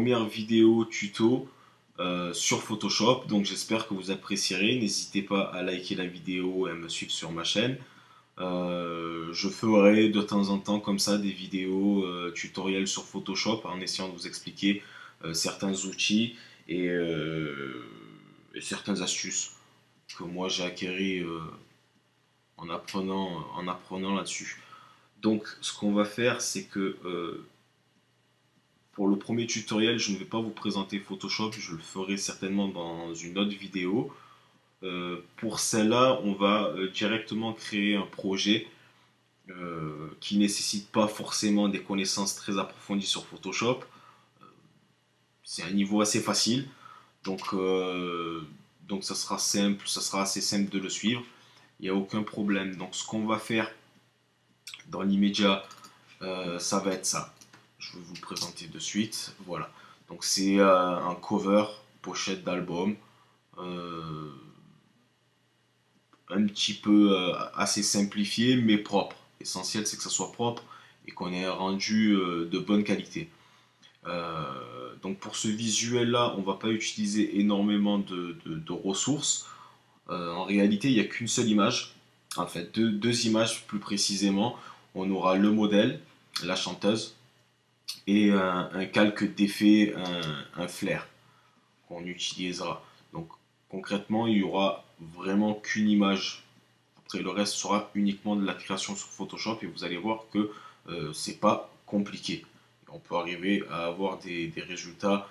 première vidéo tuto sur Photoshop. Donc j'espère que vous apprécierez. N'hésitez pas à liker la vidéo et à me suivre sur ma chaîne. Je ferai de temps en temps comme ça des vidéos tutoriels sur Photoshop en essayant de vous expliquer certains outils et certaines astuces que moi j'ai acquéries en apprenant là-dessus. Donc ce qu'on va faire, c'est que pour le premier tutoriel, je ne vais pas vous présenter Photoshop, je le ferai certainement dans une autre vidéo. Pour celle-là, on va directement créer un projet qui ne nécessite pas forcément des connaissances très approfondies sur Photoshop. C'est un niveau assez facile, donc ça sera simple, ça sera assez simple de le suivre. Il n'y a aucun problème. Donc ce qu'on va faire dans l'immédiat, ça va être ça. Je vais vous le présenter de suite. Voilà. Donc c'est un cover, pochette d'album. Un petit peu assez simplifié mais propre. L'essentiel c'est que ça soit propre et qu'on ait un rendu de bonne qualité. Donc pour ce visuel là, on va pas utiliser énormément de ressources. En réalité, il n'y a qu'une seule image. En fait, deux images plus précisément. On aura le modèle, la chanteuse, et un calque d'effet, un flair qu'on utilisera. Donc concrètement, il y aura vraiment qu'une image. Après, le reste sera uniquement de la création sur Photoshop et vous allez voir que c'est pas compliqué. On peut arriver à avoir des résultats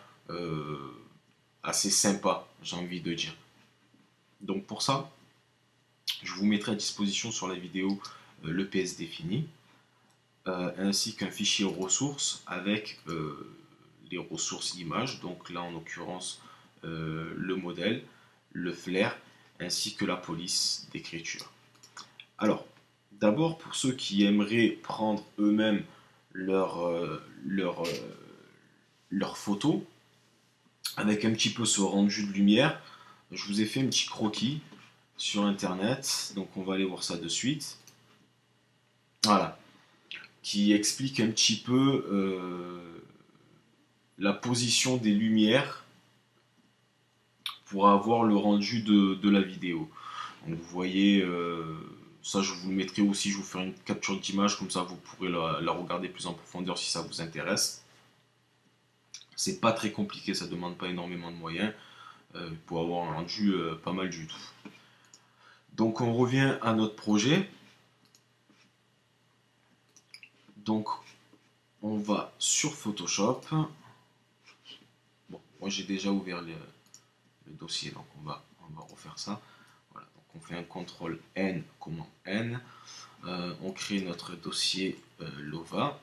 assez sympas, j'ai envie de dire. Donc pour ça, je vous mettrai à disposition sur la vidéo le PSD fini, ainsi qu'un fichier ressources avec les ressources images, donc là en l'occurrence le modèle, le flair, ainsi que la police d'écriture. Alors, d'abord pour ceux qui aimeraient prendre eux-mêmes leur photo, avec un petit peu ce rendu de lumière, je vous ai fait un petit croquis sur internet, donc on va aller voir ça de suite. Voilà, qui explique un petit peu la position des lumières pour avoir le rendu de la vidéo. Donc vous voyez, ça je vous le mettrai aussi, je vous ferai une capture d'image, comme ça vous pourrez la regarder plus en profondeur si ça vous intéresse. C'est pas très compliqué, ça demande pas énormément de moyens pour avoir un rendu pas mal du tout. Donc on revient à notre projet. Donc on va sur Photoshop. Bon, moi j'ai déjà ouvert le dossier, donc on va refaire ça. Voilà, donc on fait un CTRL N, commande N. On crée notre dossier Lova.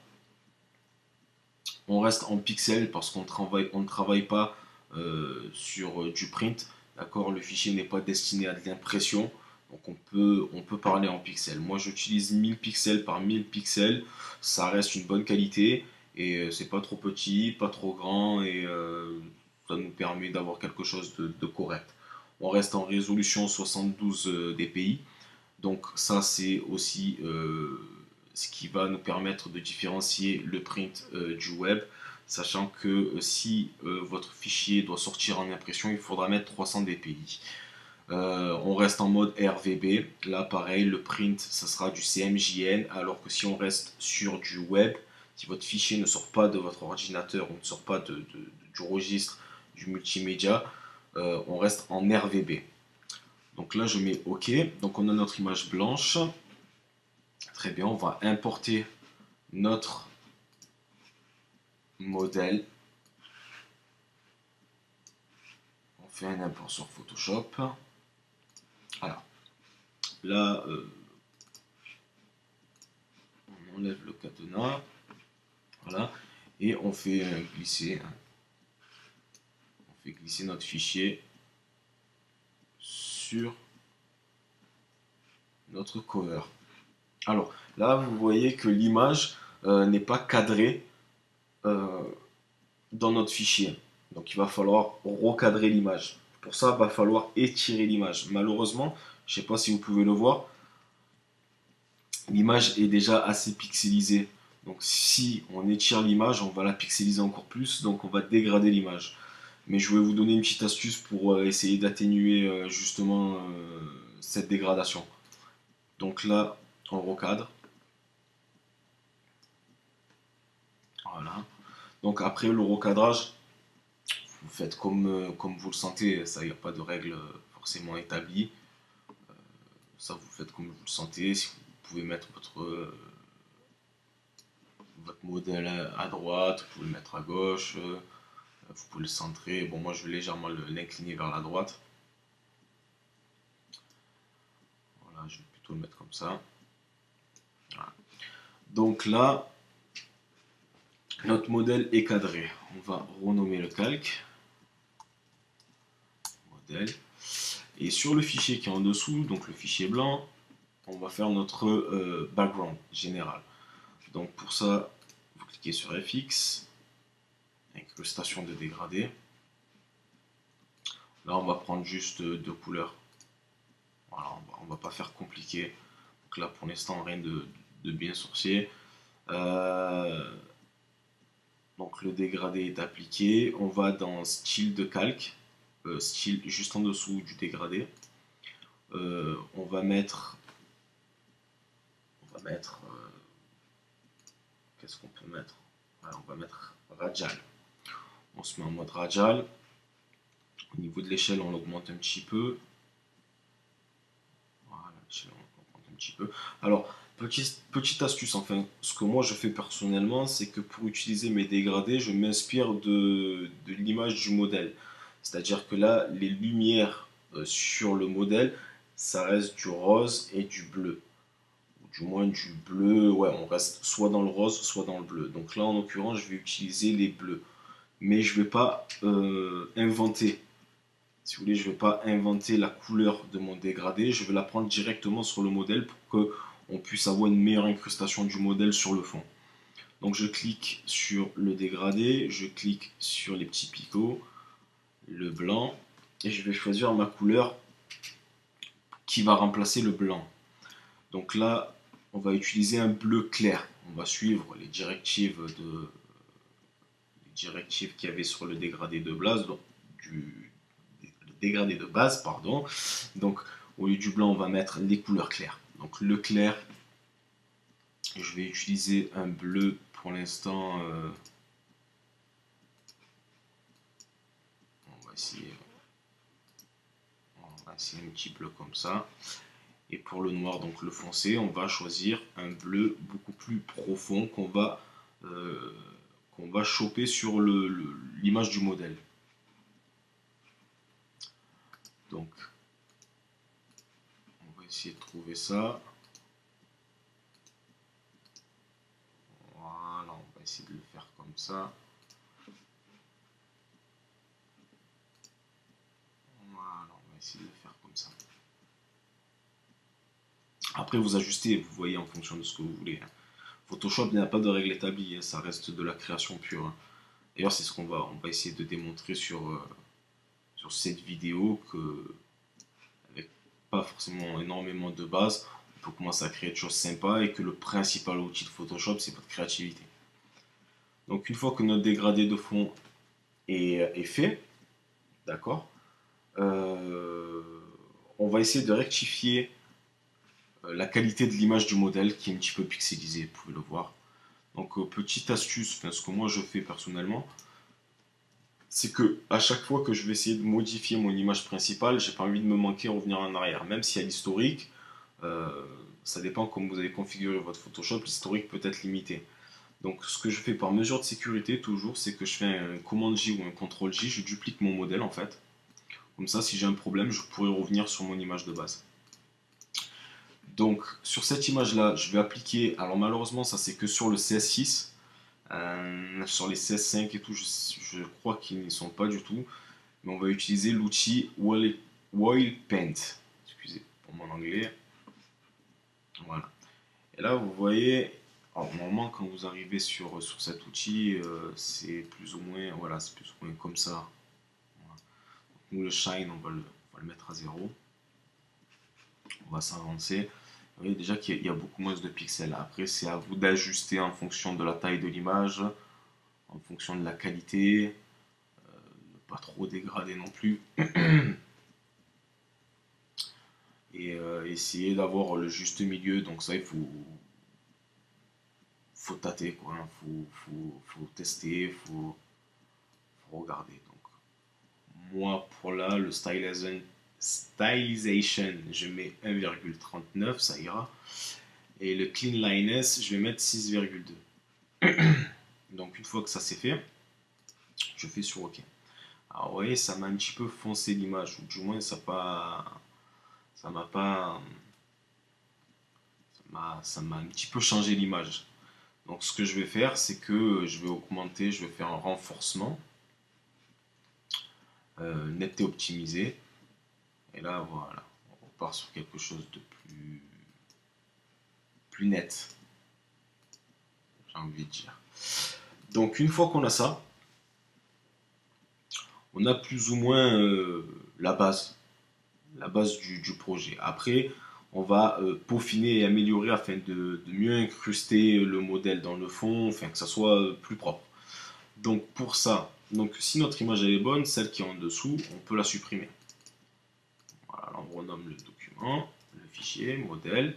On reste en pixels parce qu'on ne travaille pas sur du print. D'accord, le fichier n'est pas destiné à de l'impression. Donc on peut parler en pixels. Moi j'utilise 1000 pixels par 1000 pixels. Ça reste une bonne qualité et c'est pas trop petit, pas trop grand et ça nous permet d'avoir quelque chose de correct. On reste en résolution 72 dpi. Donc ça c'est aussi ce qui va nous permettre de différencier le print du web, sachant que si votre fichier doit sortir en impression, il faudra mettre 300 dpi. On reste en mode RVB, là pareil, le print ça sera du CMJN, alors que si on reste sur du web, si votre fichier ne sort pas de votre ordinateur ou ne sort pas du registre du multimédia, on reste en RVB. Donc là je mets OK, donc on a notre image blanche. Très bien, on va importer notre modèle. On fait un import sur Photoshop. Alors, là, on enlève le cadenas. Voilà, et on fait glisser. On fait glisser notre fichier sur notre cover. Alors, là, vous voyez que l'image n'est pas cadrée dans notre fichier. Donc il va falloir recadrer l'image. Pour ça, il va falloir étirer l'image. Malheureusement, je ne sais pas si vous pouvez le voir, l'image est déjà assez pixelisée. Donc si on étire l'image, on va la pixeliser encore plus, donc on va dégrader l'image. Mais je vais vous donner une petite astuce pour essayer d'atténuer justement cette dégradation. Donc là, on recadre. Voilà. Donc après le recadrage, vous faites comme vous le sentez, ça, il n'y a pas de règle forcément établie. Ça, vous faites comme vous le sentez. Si vous pouvez mettre votre modèle à droite, vous pouvez le mettre à gauche, vous pouvez le centrer. Bon, moi, je vais légèrement l'incliner vers la droite. Voilà, je vais plutôt le mettre comme ça. Voilà. Donc là, notre modèle est cadré. On va renommer le calque. Modèle. Et sur le fichier qui est en dessous, donc le fichier blanc, on va faire notre background général. Donc pour ça, vous cliquez sur FX, incrustation de dégradé. Là, on va prendre juste deux couleurs. Voilà, on va pas faire compliqué. Donc là, pour l'instant, rien de bien sorcier. Donc le dégradé est appliqué. On va dans style de calque, style juste en dessous du dégradé. On va mettre qu'est-ce qu'on peut mettre? Voilà, on va mettre radial. On se met en mode radial. Au niveau de l'échelle, on l'augmente un petit peu. Voilà, l'échelle, on l'augmente un petit peu. Alors, petite astuce, enfin, ce que moi je fais personnellement, c'est que pour utiliser mes dégradés, je m'inspire de l'image du modèle. C'est-à-dire que là, les lumières sur le modèle, ça reste du rose et du bleu. Du moins du bleu, ouais, on reste soit dans le rose, soit dans le bleu. Donc là, en l'occurrence, je vais utiliser les bleus. Mais je ne vais pas inventer. Si vous voulez, je ne vais pas inventer la couleur de mon dégradé. Je vais la prendre directement sur le modèle pour qu'on puisse avoir une meilleure incrustation du modèle sur le fond. Donc je clique sur le dégradé, je clique sur les petits picots, le blanc, et je vais choisir ma couleur qui va remplacer le blanc. Donc là, on va utiliser un bleu clair. On va suivre les directives qu'il y avait sur le dégradé de base, donc dégradé de base, pardon. Donc au lieu du blanc, on va mettre les couleurs claires. Donc le clair, je vais utiliser un bleu pour l'instant. On va essayer un petit bleu comme ça. Et pour le noir, donc le foncé, on va choisir un bleu beaucoup plus profond qu'on va choper sur l'image du modèle. Donc, on va essayer de trouver ça. Voilà, on va essayer de le faire comme ça. Voilà, on va essayer de le faire comme ça. Après, vous ajustez, vous voyez en fonction de ce que vous voulez. Photoshop, il n'y a pas de règle établie, ça reste de la création pure. D'ailleurs, c'est ce qu'on va essayer de démontrer sur cette vidéo, que avec pas forcément énormément de base, on peut commencer à créer des choses sympas et que le principal outil de Photoshop, c'est votre créativité. Donc une fois que notre dégradé de fond est fait, d'accord, on va essayer de rectifier la qualité de l'image du modèle qui est un petit peu pixelisée, vous pouvez le voir. Donc petite astuce, ce que moi je fais personnellement, c'est que à chaque fois que je vais essayer de modifier mon image principale, j'ai pas envie de me manquer revenir en arrière. Même s'il y a l'historique, ça dépend comment vous avez configuré votre Photoshop, l'historique peut être limité. Donc ce que je fais par mesure de sécurité toujours, c'est que je fais un commande J ou un contrôle J, je duplique mon modèle en fait. Comme ça, si j'ai un problème, je pourrais revenir sur mon image de base. Donc sur cette image là, je vais appliquer, alors malheureusement ça c'est que sur le CS6, sur les CS5 et tout, je crois qu'ils n'y sont pas du tout, mais on va utiliser l'outil Oil Paint. Excusez pour mon anglais. Voilà. Et là vous voyez, alors, normalement quand vous arrivez sur cet outil, c'est plus ou moins, voilà, c'est plus ou moins comme ça. Voilà. Nous le shine, on va le mettre à 0. On va s'avancer. Vous voyez déjà qu'il y a beaucoup moins de pixels. Après, c'est à vous d'ajuster en fonction de la taille de l'image, en fonction de la qualité, ne pas trop dégrader non plus. Et essayer d'avoir le juste milieu. Donc ça, il faut tâter, quoi. Hein. Faut tester, faut regarder. Donc, moi, pour là, le stylization, je mets 1,39, ça ira. Et le cleanliness, je vais mettre 6,2. Donc, une fois que ça c'est fait, je fais sur OK. Alors, vous voyez, ça m'a un petit peu foncé l'image, ou du moins, ça m'a pas, ça m'a un petit peu changé l'image. Donc, ce que je vais faire, c'est que je vais augmenter, je vais faire un renforcement, netteté optimisé. Et là, voilà, on repart sur quelque chose de plus net, j'ai envie de dire. Donc, une fois qu'on a ça, on a plus ou moins la base du projet. Après, on va peaufiner et améliorer afin de mieux incruster le modèle dans le fond, afin que ça soit plus propre. Donc pour ça, donc si notre image elle est bonne, celle qui est en dessous, on peut la supprimer. Voilà, là on renomme le document, le fichier, modèle.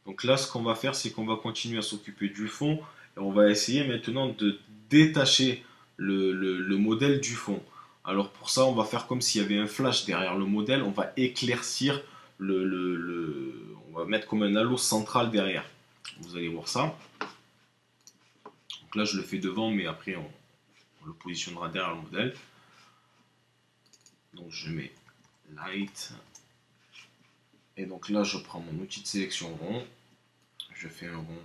Donc là, ce qu'on va faire, c'est qu'on va continuer à s'occuper du fond et on va essayer maintenant de détacher le modèle du fond. Alors pour ça, on va faire comme s'il y avait un flash derrière le modèle, on va éclaircir on va mettre comme un halo central derrière. Vous allez voir ça. Donc là, je le fais devant, mais après, on le positionnera derrière le modèle. Donc je mets Light. Et donc là, je prends mon outil de sélection rond. Je fais un rond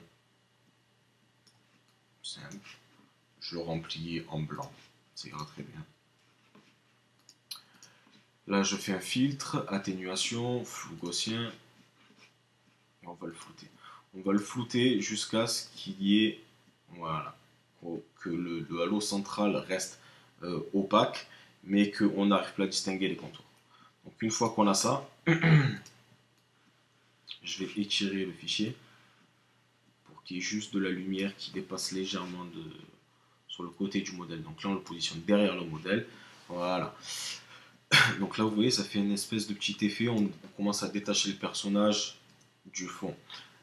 simple. Je le remplis en blanc. Ça ira très bien. Là, je fais un filtre, atténuation, flou gaussien. Et on va le flouter. On va le flouter jusqu'à ce qu'il y ait, voilà, que le halo central reste opaque, mais qu'on n'arrive pas à distinguer les contours. Donc une fois qu'on a ça, je vais étirer le fichier pour qu'il y ait juste de la lumière qui dépasse légèrement sur le côté du modèle. Donc là, on le positionne derrière le modèle. Voilà. Donc là, vous voyez, ça fait une espèce de petit effet. On commence à détacher le personnage du fond.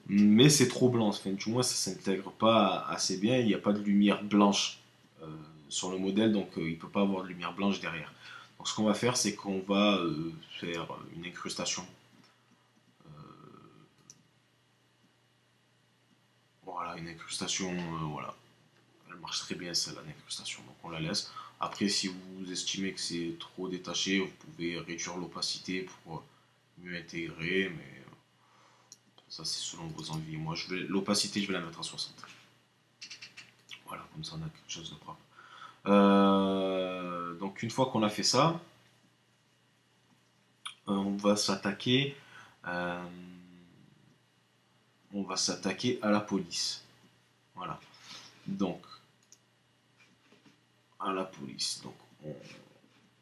Mais c'est trop blanc. Enfin, du moins, ça ne s'intègre pas assez bien. Il n'y a pas de lumière blanche sur le modèle, donc il ne peut pas avoir de lumière blanche derrière. Donc ce qu'on va faire, c'est qu'on va faire une incrustation. Voilà, une incrustation, voilà. Elle marche très bien celle-là, l'incrustation, donc on la laisse. Après, si vous estimez que c'est trop détaché, vous pouvez réduire l'opacité pour mieux intégrer, mais ça c'est selon vos envies. Moi, l'opacité, je vais la mettre à 60. Voilà, comme ça on a quelque chose de propre. Donc une fois qu'on a fait ça, on va s'attaquer euh, à la police. Voilà. Donc à la police. Donc on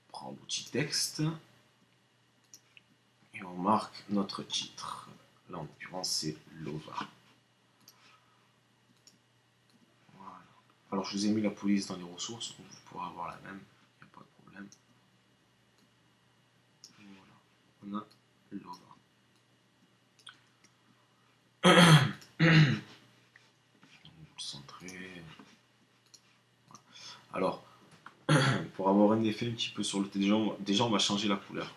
prend l'outil texte et on marque notre titre. Là en l'occurrence c'est Lova. Voilà. Alors je vous ai mis la police dans les ressources, donc vous pourrez avoir la même, il n'y a pas de problème. Voilà. On a Lova. Centré. Alors, pour avoir un effet un petit peu sur le T, déjà on va changer la couleur.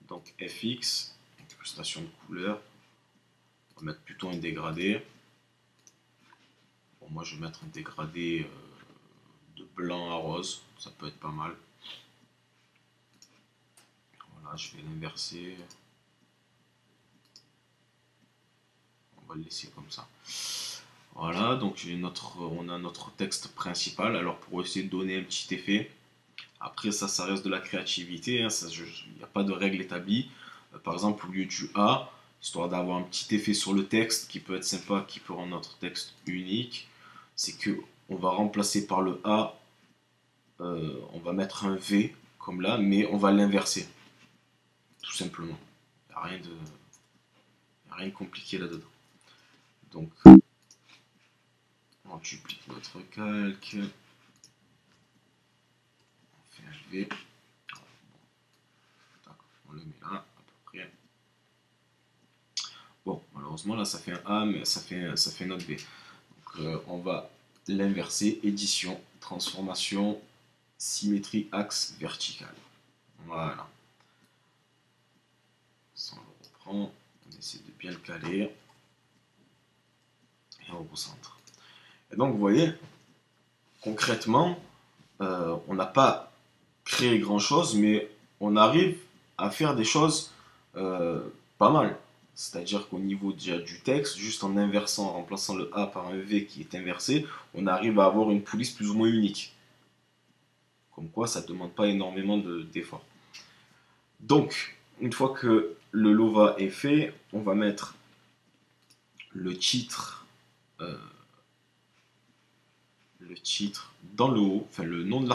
Donc FX, incrustation de couleur. On va mettre plutôt un dégradé. Bon, moi je vais mettre un dégradé de blanc à rose, ça peut être pas mal. Voilà, je vais l'inverser. On va le laisser comme ça. Voilà, donc on a notre texte principal. Alors pour essayer de donner un petit effet, après ça reste de la créativité, hein, il n'y a pas de règle établie. Par exemple, au lieu du A, histoire d'avoir un petit effet sur le texte qui peut être sympa, qui peut rendre notre texte unique, c'est que on va remplacer par le A, on va mettre un V comme là, mais on va l'inverser, tout simplement. Il n'y a rien de n'y a rien de compliqué là-dedans. Donc, on duplique notre calque. On fait un V. On le met là, à peu près. Bon, malheureusement, là, ça fait un A, mais ça fait notre B. Donc, on va l'inverser. Édition, transformation, symétrie, axe vertical. Voilà. Ça, on le reprend. On essaie de bien le caler. Et on recentre. Et donc, vous voyez, concrètement, on n'a pas créé grand-chose, mais on arrive à faire des choses pas mal. C'est-à-dire qu'au niveau déjà du texte, juste en inversant, en remplaçant le A par un V qui est inversé, on arrive à avoir une police plus ou moins unique. Comme quoi, ça ne demande pas énormément d'efforts. Donc, une fois que le LOVA est fait, on va mettre le titre dans le haut, enfin le nom de